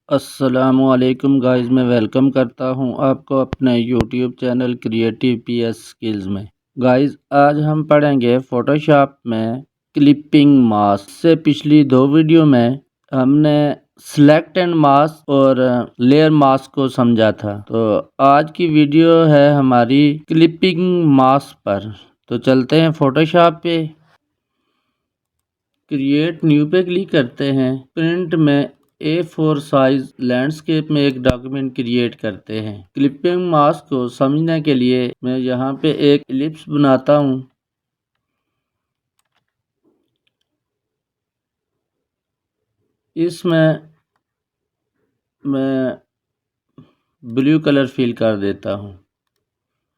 अस्सलामुअलैकुम गाइस, मैं वेलकम करता हूं आपको अपने YouTube channel creative PS skills में। गाइस, आज हम पढ़ेंगे फोटोशॉप में क्लिपिंग मास्क। से पिछली दो वीडियो में हमने सिलेक्ट एंड मास्क और लेयर मास्क को समझा था, तो आज की वीडियो है हमारी क्लिपिंग मास्क पर। तो चलते हैं फोटोशॉप पे, क्रिएट न्यू पे क्लिक करते हैं। प्रिंट में A4 साइज लैंडस्केप में एक डॉक्यूमेंट क्रिएट करते हैं। क्लिपिंग मास्क को समझने के लिए मैं यहाँ पे एक एलिप्स बनाता हूँ। इसमें मैं ब्लू कलर फिल कर देता हूँ।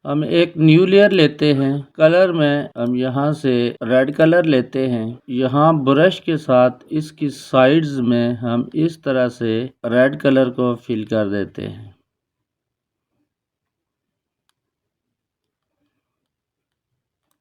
हम एक न्यू लेयर लेते हैं। कलर में हम यहाँ से रेड कलर लेते हैं। यहाँ ब्रश के साथ इसकी साइड्स में हम इस तरह से रेड कलर को फिल कर देते हैं।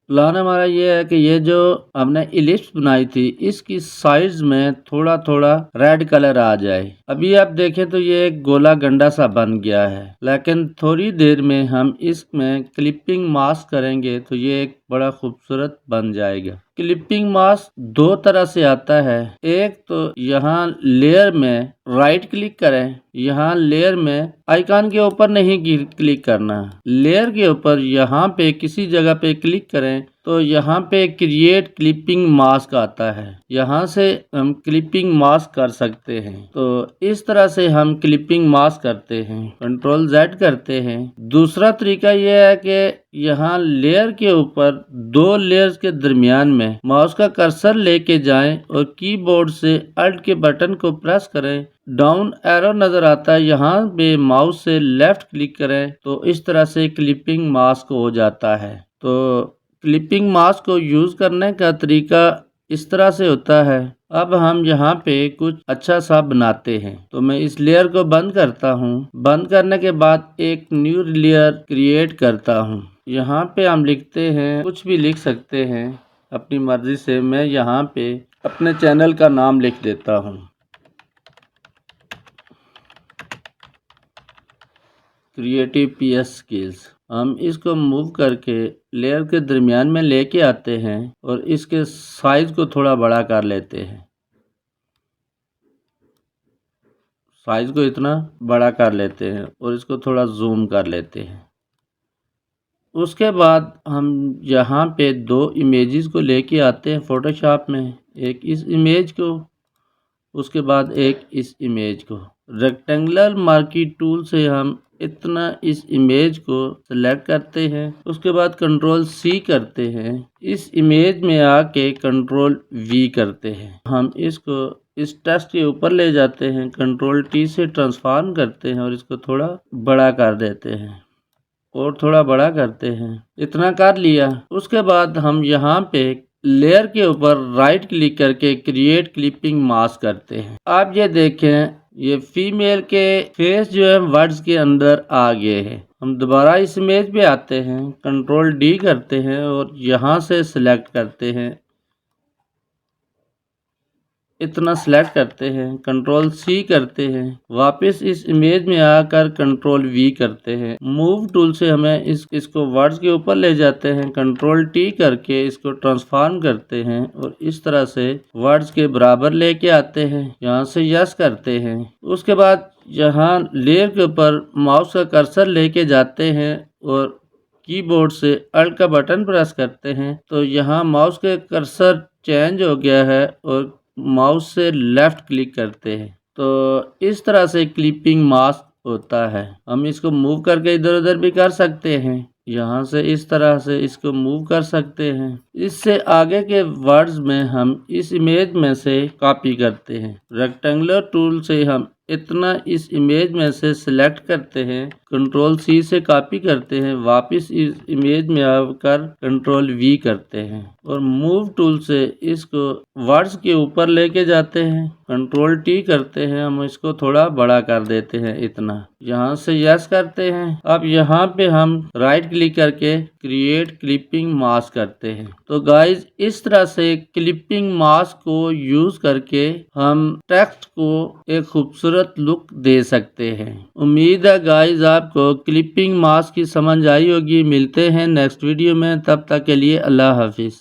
प्लान हमारा ये है कि ये जो हमने इलिप्स बनाई थी, इसकी साइड्स में थोड़ा थोड़ा रेड कलर आ जाए। अभी आप देखें तो ये एक गोला गंडा सा बन गया है, लेकिन थोड़ी देर में हम इसमें क्लिपिंग मास्क करेंगे तो ये एक बड़ा खूबसूरत बन जाएगा। क्लिपिंग मास्क दो तरह से आता है। एक तो यहाँ लेयर में राइट क्लिक करें, यहाँ लेयर में आइकन के ऊपर नहीं क्लिक करना, लेयर के ऊपर यहाँ पे किसी जगह पे क्लिक करें तो यहाँ पे क्रिएट क्लिपिंग मास्क आता है। यहाँ से हम क्लिपिंग मास्क कर सकते हैं। तो इस तरह से हम क्लिपिंग मास्क करते हैं। कंट्रोल Z करते हैं। दूसरा तरीका यह है कि यहाँ लेयर के ऊपर दो लेयर्स के दरमियान में माउस का कर्सर लेके जाएं और कीबोर्ड से अल्ट के बटन को प्रेस करें। डाउन एरो नजर आता है, यहाँ पे माउस से लेफ्ट क्लिक करें तो इस तरह से क्लिपिंग मास्क हो जाता है। तो क्लिपिंग मास्क को यूज करने का तरीका इस तरह से होता है। अब हम यहाँ पे कुछ अच्छा सा बनाते हैं, तो मैं इस लेयर को बंद करता हूँ। बंद करने के बाद एक न्यू लेयर क्रिएट करता हूँ। यहाँ पे हम लिखते हैं, कुछ भी लिख सकते हैं अपनी मर्जी से। मैं यहाँ पे अपने चैनल का नाम लिख देता हूँ, क्रिएटिव पीएस स्किल्स। हम इसको मूव करके लेयर के दरमियान में लेके आते हैं और इसके साइज को थोड़ा बड़ा कर लेते हैं। साइज को इतना बड़ा कर लेते हैं और इसको थोड़ा जूम कर लेते हैं। उसके बाद हम यहाँ पे दो इमेजेस को लेके आते हैं फोटोशॉप में, एक इस इमेज को, उसके बाद एक इस इमेज को। रेक्टेंगुलर मार्की टूल से हम इतना इस इमेज को सिलेक्ट करते हैं। उसके बाद कंट्रोल C करते हैं। इस इमेज में आके कंट्रोल V करते हैं। हम इसको इस टेक्स्ट के ऊपर ले जाते हैं, कंट्रोल T से ट्रांसफॉर्म करते हैं और इसको थोड़ा बड़ा कर देते हैं और थोड़ा बड़ा करते हैं। इतना कर लिया। उसके बाद हम यहाँ पे लेयर के ऊपर राइट क्लिक करके क्रिएट क्लिपिंग मास्क करते हैं। आप ये देखें, ये फीमेल के फेस जो है वर्ड्स के अंदर आ गए हैं। हम दोबारा इस इमेज पे आते हैं, कंट्रोल D करते हैं और यहाँ से सिलेक्ट करते हैं, इतना सिलेक्ट करते हैं, कंट्रोल C करते हैं। वापस इस इमेज में आकर कंट्रोल V करते हैं। मूव टूल से हमें इसको वर्ड्स के ऊपर ले जाते हैं, कंट्रोल T करके इसको ट्रांसफॉर्म करते हैं और इस तरह से वर्ड्स के बराबर लेके आते हैं। यहाँ से यस करते हैं। उसके बाद यहाँ लेयर के ऊपर माउस का कर्सर लेके जाते हैं और कीबोर्ड से अल्ट का बटन प्रेस करते हैं तो यहाँ माउस के कर्सर चेंज हो गया है और माउस से लेफ्ट क्लिक करते हैं तो इस तरह से क्लिपिंग मास्क होता है। हम इसको मूव करके इधर उधर भी कर सकते हैं। यहाँ से इस तरह से इसको मूव कर सकते हैं। इससे आगे के वर्ड्स में हम इस इमेज में से कॉपी करते हैं। रेक्टेंगुलर टूल से हम इतना इस इमेज में से सिलेक्ट करते हैं, कंट्रोल C से कॉपी करते हैं, वापस इस इमेज में आकर कंट्रोल V करते हैं और मूव टूल से इसको वर्ड्स के ऊपर लेके जाते हैं, कंट्रोल T करते हैं। हम इसको थोड़ा बड़ा कर देते हैं इतना। यहाँ से यस करते हैं। अब यहाँ पे हम राइट क्लिक करके क्रिएट क्लिपिंग मास्क करते हैं। तो गाइज इस तरह से क्लिपिंग मास्क को यूज करके हम टेक्स्ट को एक खूबसूरत लुक दे सकते हैं। उम्मीद है गाइज आपको क्लिपिंग मास्क की समझ आई होगी। मिलते हैं नेक्स्ट वीडियो में, तब तक के लिए अल्लाह हाफिज।